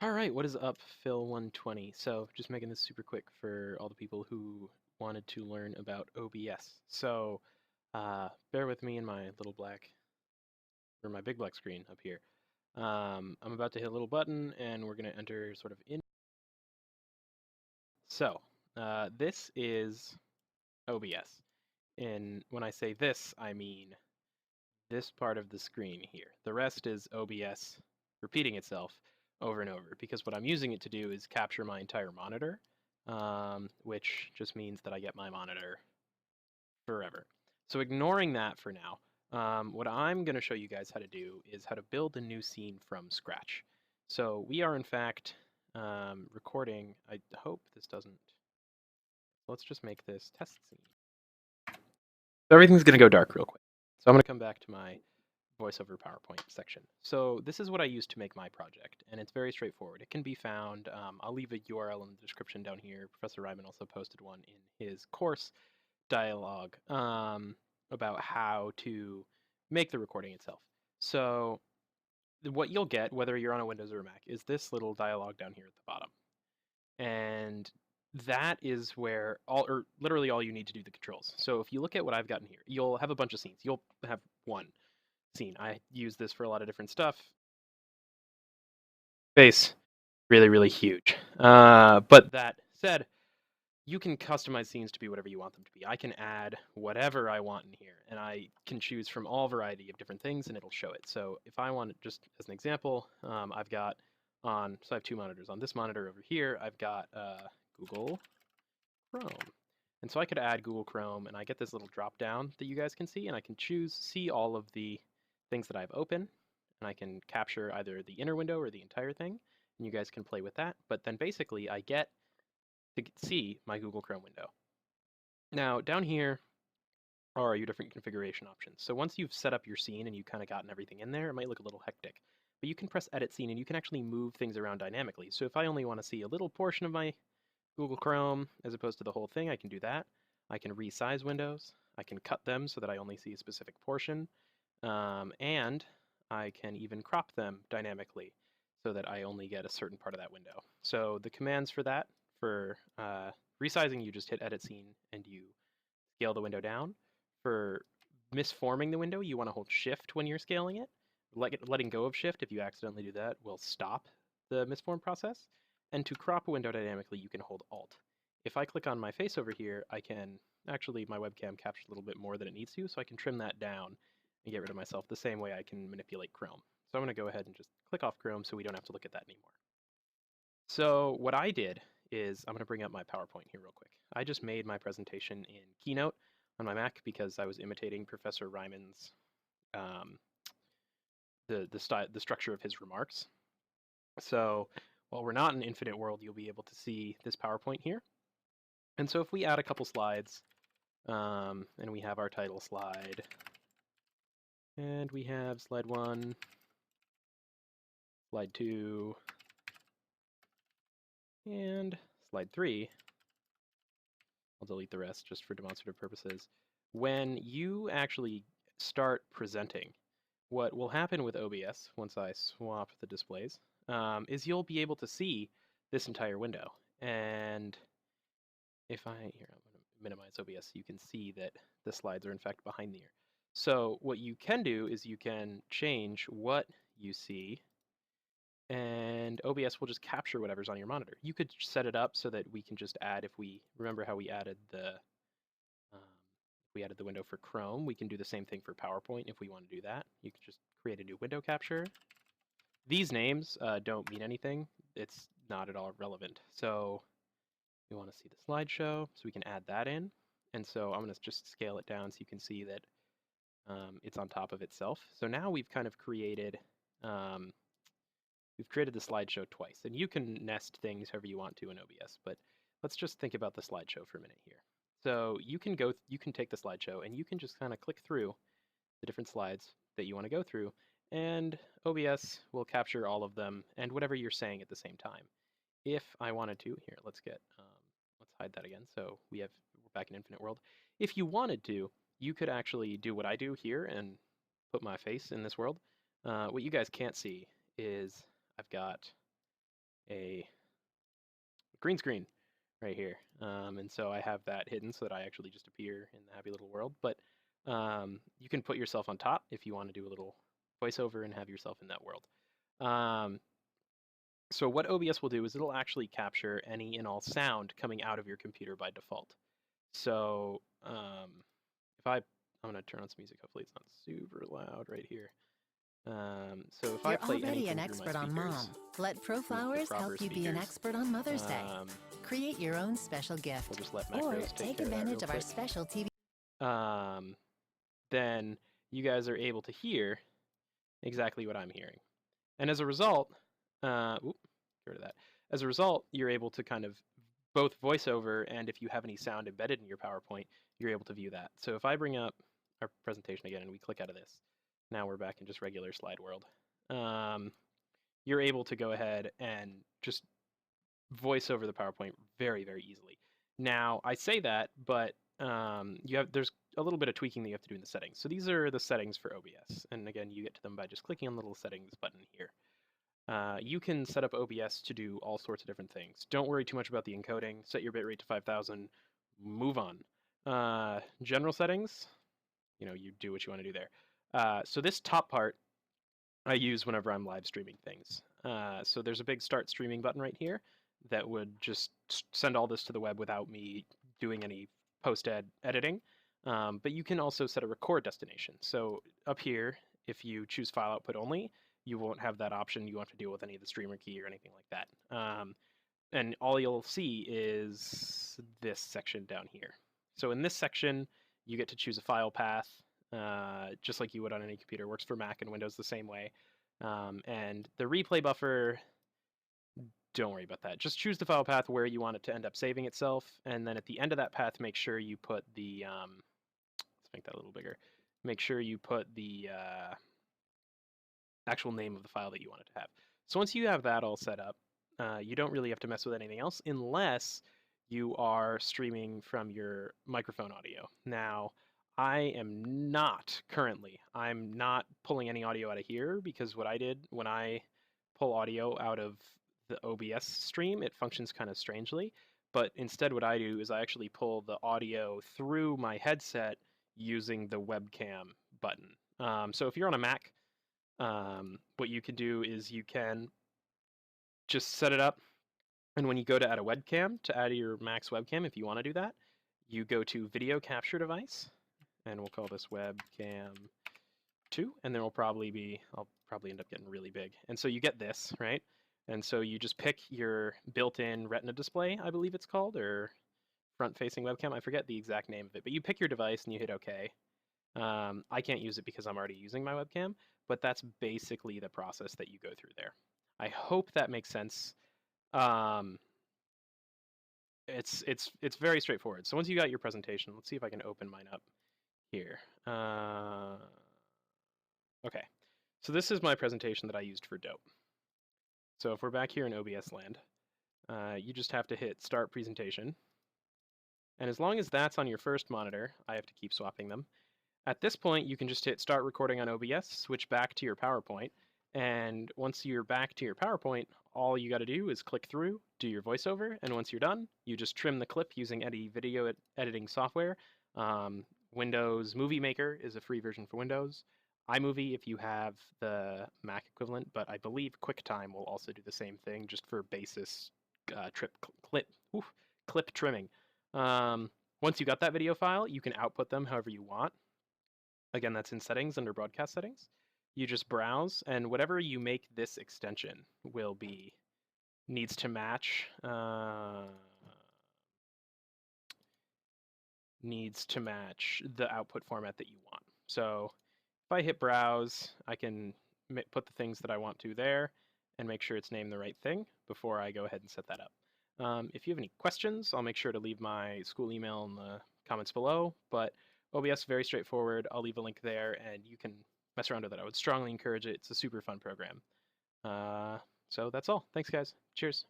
All right, what is up, PHIL120? So, just making this super quick for all the people who wanted to learn about OBS. So, bear with me in my little black, or my big black screen up here. I'm about to hit a little button, and we're going to enter sort of in. So, this is OBS. And when I say this, I mean this part of the screen here. The rest is OBS repeating itself over and over, because what I'm using it to do is capture my entire monitor, which just means that I get my monitor forever. So ignoring that for now, what I'm going to show you guys how to do is how to build a new scene from scratch. So we are in fact recording. I hope this doesn't. Let's just make this test scene. So everything's going to go dark real quick. So I'm going to come back to my voiceover PowerPoint section. So this is what I use to make my project, and it's very straightforward. It can be found, I'll leave a URL in the description down here. Professor Ryman also posted one in his course dialogue about how to make the recording itself. So what you'll get, whether you're on a Windows or a Mac, is this little dialogue down here at the bottom. And that is where literally all you need to do the controls. So if you look at what I've gotten here, you'll have a bunch of scenes. You'll have one scene. I use this for a lot of different stuff. Face, really, really huge. But that said, you can customize scenes to be whatever you want them to be. I can add whatever I want in here, and I can choose from all variety of different things, and it'll show it. So if I want, just as an example, I've got so I have two monitors. On this monitor over here, I've got Google Chrome. And so I could add Google Chrome, and I get this little drop down that you guys can see, and I can see all of the things that I have open, and I can capture either the inner window or the entire thing, and you guys can play with that. But then basically I get to see my Google Chrome window. Now down here are your different configuration options. So once you've set up your scene and you've kind of gotten everything in there, it might look a little hectic, but you can press edit scene and you can actually move things around dynamically. So if I only want to see a little portion of my Google Chrome as opposed to the whole thing, I can do that. I can resize windows. I can cut them so that I only see a specific portion. And I can even crop them dynamically so that I only get a certain part of that window. So the commands for that, for resizing, you just hit edit scene and you scale the window down. For misforming the window, you want to hold shift when you're scaling it. Letting go of shift, if you accidentally do that, will stop the misform process. And to crop a window dynamically, you can hold alt. If I click on my face over here, I can actually, my webcam captures a little bit more than it needs to, so I can trim that down and get rid of myself the same way I can manipulate Chrome. So I'm going to go ahead and just click off Chrome so we don't have to look at that anymore. So what I did is, I'm going to bring up my PowerPoint here real quick. I just made my presentation in Keynote on my Mac because I was imitating Professor Ryman's the structure of his remarks. So while we're not in Infinite World, you'll be able to see this PowerPoint here. And so if we add a couple slides, and we have our title slide, and we have slide 1, slide 2, and slide 3, I'll delete the rest just for demonstrative purposes. When you actually start presenting, what will happen with OBS once I swap the displays is you'll be able to see this entire window. And if I'm going to minimize OBS so you can see that the slides are in fact behind the ear. So what you can do is you can change what you see, and OBS will just capture whatever's on your monitor. You could set it up so that we can just add, if we remember how we added the window for Chrome, we can do the same thing for PowerPoint if we want to do that. You can just create a new window capture. These names don't mean anything. It's not at all relevant. So we want to see the slideshow, so we can add that in. And so I'm going to just scale it down so you can see that it's on top of itself. So now we've kind of created the slideshow twice, and you can nest things however you want to in OBS, but let's just think about the slideshow for a minute here. So you can take the slideshow and you can just kind of click through the different slides that you want to go through, and OBS will capture all of them and whatever you're saying at the same time. If I wanted to, here, let's hide that again. So we're back in Infinite World. If you wanted to, you could actually do what I do here and put my face in this world. What you guys can't see is I've got a green screen right here. And so I have that hidden so that I actually just appear in the happy little world. But you can put yourself on top if you want to do a little voiceover and have yourself in that world. So what OBS will do is it'll actually capture any and all sound coming out of your computer by default. So if I'm going to turn on some music. Hopefully it's not super loud right here. So if I You're play already anything an through my expert on speakers, Mom. Let ProFlowers help you be an expert on Mother's Day. Create your own special gift. We'll just let Or macros take care advantage of of our quick. special TV. Then you guys are able to hear exactly what I'm hearing. And as a result, get rid of that. As a result, you're able to kind of both voiceover and if you have any sound embedded in your PowerPoint, you're able to view that. So if I bring up our presentation again and we click out of this, now we're back in just regular slide world. You're able to go ahead and just voice over the PowerPoint very, very easily. Now, I say that, but there's a little bit of tweaking that you have to do in the settings. So these are the settings for OBS. And again, you get to them by just clicking on the little settings button here. You can set up OBS to do all sorts of different things. Don't worry too much about the encoding. Set your bitrate to 5,000. Move on. General settings, you do what you want to do there. So this top part I use whenever I'm live streaming things. So there's a big start streaming button right here that would just send all this to the web without me doing any editing. But you can also set a record destination. So up here, if you choose file output only, you won't have that option. You won't have to deal with any of the streamer key or anything like that. And all you'll see is this section down here. So in this section, you get to choose a file path, just like you would on any computer. Works for Mac and Windows the same way. And the replay buffer, don't worry about that. Just choose the file path where you want it to end up saving itself. And then at the end of that path, make sure you put the, let's make that a little bigger. Make sure you put the actual name of the file that you want it to have. So once you have that all set up, you don't really have to mess with anything else unless you are streaming from your microphone audio. Now, I'm not pulling any audio out of here because what I did when I pull audio out of the OBS stream, it functions kind of strangely. But instead what I do is I actually pull the audio through my headset using the webcam button. So if you're on a Mac, what you can do is you can just set it up, and when you go to add a webcam, to add your Mac's webcam, if you want to do that, you go to Video Capture Device, and we'll call this Webcam 2, and then I'll probably end up getting really big. And so you get this, right? And so you just pick your built-in Retina display, I believe it's called, or front-facing webcam. I forget the exact name of it, but you pick your device and you hit OK. I can't use it because I'm already using my webcam, but that's basically the process that you go through there. I hope that makes sense. It's very straightforward. So once you got your presentation, let's see if I can open mine up here. Okay, so this is my presentation that I used for Dope. So if we're back here in OBS land, you just have to hit Start Presentation. And as long as that's on your first monitor, I have to keep swapping them. At this point, you can just hit Start Recording on OBS, switch back to your PowerPoint, and once you're back to your PowerPoint, all you got to do is click through, do your voiceover, and once you're done, you just trim the clip using any video editing software. Windows Movie Maker is a free version for Windows. iMovie if you have the Mac equivalent, but I believe QuickTime will also do the same thing, just for basis clip trimming. Once you got that video file, you can output them however you want. Again, that's in Settings under Broadcast Settings. You just browse, and whatever you make this extension needs to match the output format that you want. So if I hit Browse, I can put the things that I want to there and make sure it's named the right thing before I go ahead and set that up. If you have any questions, I'll make sure to leave my school email in the comments below, but OBS, very straightforward. I'll leave a link there, and you can mess around with it. I would strongly encourage it. It's a super fun program. So that's all. Thanks, guys. Cheers.